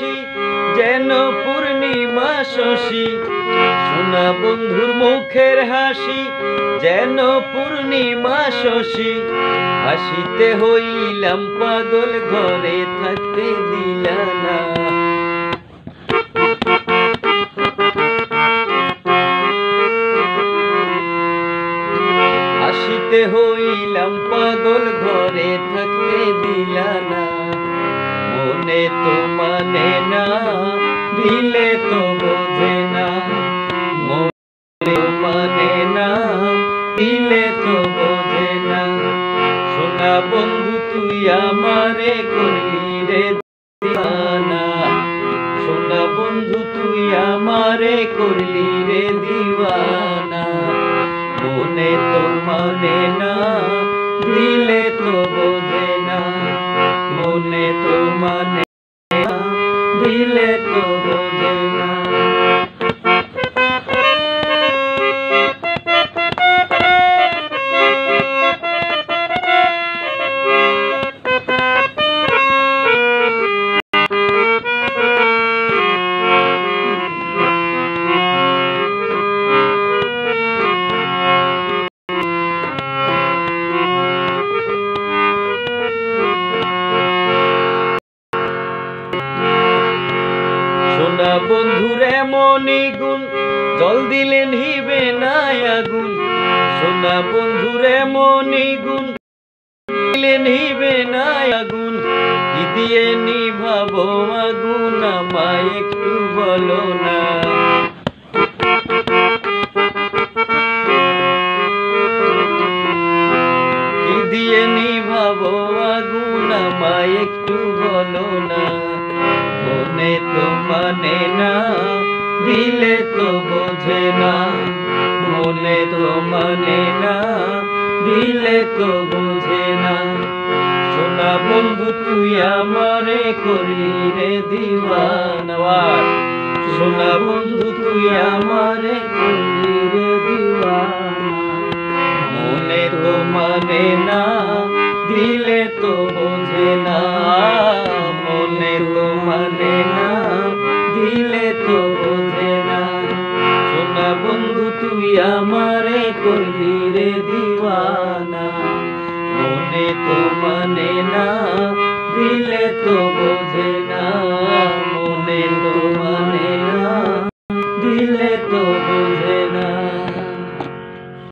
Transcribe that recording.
হাসি যেন পূর্ণিমা শশী। সোনা বন্ধুর মুখের হাসি যেন পূর্ণিমা শশী। হাসিতে হইলাম পাগল ঘরে থাকতে দিলা না। হাসিতে হইলাম পাগল ঘরে থাকতে দিলা না। মনে তো মানে না দিলে তো বোঝে না। মনে মানে না দিলে তো বোঝে না। সোনা বন্ধু তুই আমারে করলি রে দিওয়ানা। সোনা বন্ধু তুই আমারে করলি রে দিওয়ানা। মনে তো মানে না দিলে তো বোঝে না। মনে তো মানে না দিলে তো বোঝে না। সোনা বন্ধুর এমনই গুণ জল দিলে নিবে না আগুন। সোনা বন্ধুর এমনই গুণ দিলে নিবে না আগুন। কি দিয়ে নিভাবো আগুন আমায় একটু বলো না। কি দিয়ে নিভাবো আগুন আমায় একটু বলো না। মনে তো মানে না দিলে তো বোঝে না। মনে তো মানে না দিলে তো বোঝে না। সোনা বন্ধু তুই আমারে করলি রে দিওয়ানা। সোনা বন্ধু তুই আমারে করলি রে দিওয়ানা। মনে তো মানে না দিলে তো বোঝে না। মনে তো মানে না দিলে তো বোঝে না। সোনা বন্ধু তুই আমারে করলি রে দিওয়ানা। মনে তো মানে না দিলে তো বোঝে